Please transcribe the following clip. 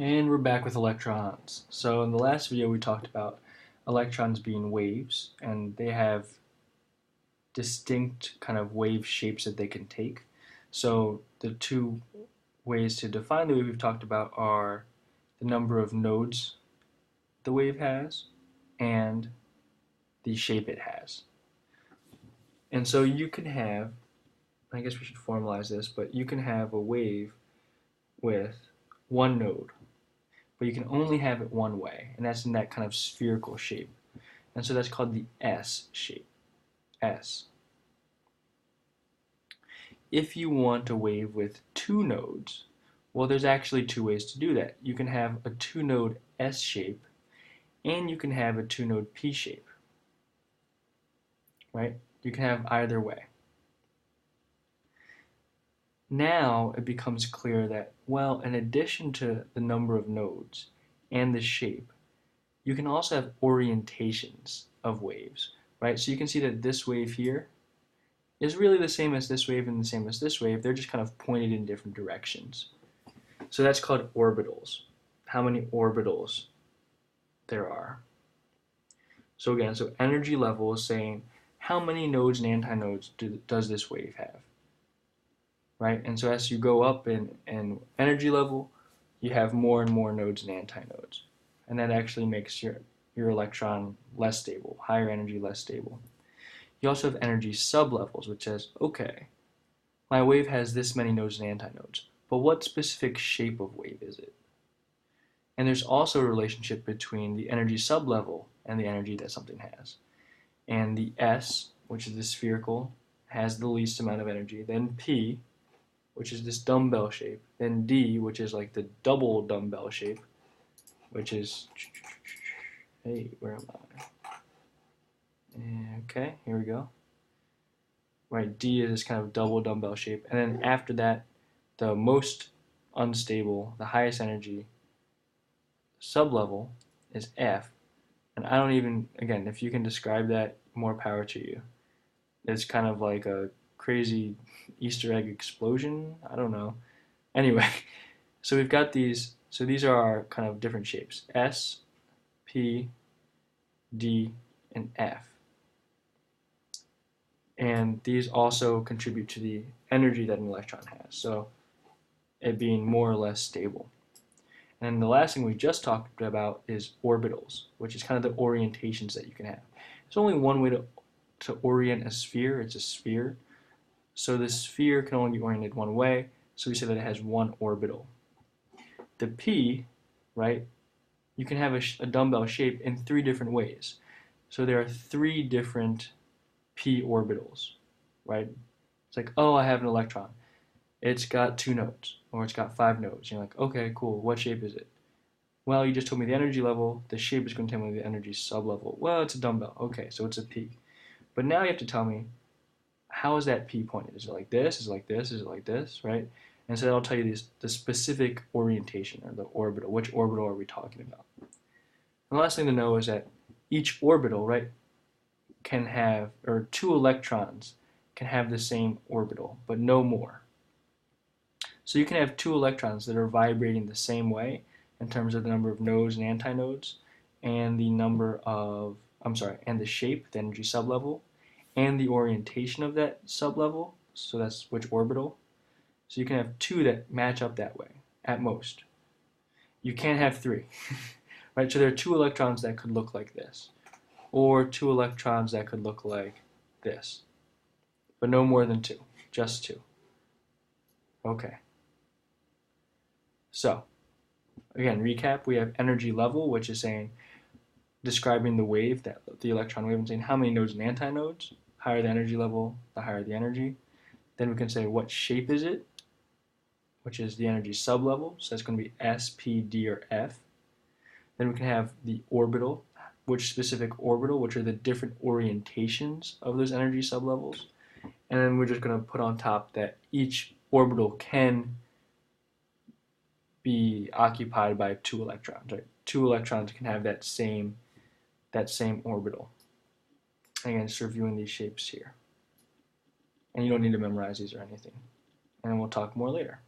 And we're back with electrons. So in the last video we talked about electrons being waves, and they have distinct kind of wave shapes that they can take. So the two ways to define the wave we've talked about are the number of nodes the wave has and the shape it has. And so you can have, I guess we should formalize this, but you can have a wave with one node, but you can only have it one way, and that's in that kind of spherical shape. And so that's called the S shape, S. If you want a wave with two nodes, well, there's actually two ways to do that. You can have a two-node S shape, and you can have a two-node P shape, right? You can have either way. Now it becomes clear that, well, in addition to the number of nodes and the shape, you can also have orientations of waves, right? So you can see that this wave here is really the same as this wave and the same as this wave. They're just kind of pointed in different directions. So that's called orbitals. How many orbitals there are. So again, so energy level is saying how many nodes and antinodes does this wave have, right? And so as you go up in energy level, you have more and more nodes and antinodes. And that actually makes your electron less stable, higher energy, less stable. You also have energy sublevels, which says, okay, my wave has this many nodes and antinodes, but what specific shape of wave is it? And there's also a relationship between the energy sublevel and the energy that something has. And the S, which is the spherical, has the least amount of energy. Then P, which is this dumbbell shape. Then D, which is like the double dumbbell shape, which is, hey, where am I? Okay, here we go. Right, D is this kind of double dumbbell shape. And then after that, the most unstable, the highest energy sublevel is F. And I don't even, again, if you can describe that, more power to you. It's kind of like a crazy Easter egg explosion. I don't know. Anyway, so we've got these. So these are our kind of different shapes. S, P, D, and F. And these also contribute to the energy that an electron has. So it being more or less stable. And the last thing we just talked about is orbitals, which is kind of the orientations that you can have. There's only one way to orient a sphere. It's a sphere. So the sphere can only be oriented one way, so we say that it has one orbital. The P, right, you can have a dumbbell shape in three different ways. So there are three different P orbitals, right? It's like, oh, I have an electron. It's got two nodes, or it's got five nodes. You're like, okay, cool. What shape is it? Well, you just told me the energy level. The shape is going to tell me the energy sublevel. Well, it's a dumbbell. Okay, so it's a P. But now you have to tell me, how is that P pointed? Is it like this? Is it like this? Is it like this? Right? And so that'll tell you the specific orientation, or the orbital. Which orbital are we talking about? And the last thing to know is that each orbital, right, can have, or two electrons can have the same orbital, but no more. So you can have two electrons that are vibrating the same way in terms of the number of nodes and antinodes, and the number of, and the shape, the energy sublevel, and the orientation of that sublevel, so that's which orbital. So you can have two that match up that way, at most. You can't have three, right? So there are two electrons that could look like this, or two electrons that could look like this, but no more than two, just two. Okay. So, again, recap, we have energy level, which is saying, describing the wave, the electron wave, and saying how many nodes and antinodes. Higher the energy level, the higher the energy. Then we can say what shape is it, which is the energy sublevel. So that's going to be S, P, D, or F. Then we can have the orbital, which specific orbital, which are the different orientations of those energy sublevels. And then we're just going to put on top that each orbital can be occupied by two electrons, right? Two electrons can have that same orbital. Again, just reviewing these shapes here. And you don't need to memorize these or anything. And we'll talk more later.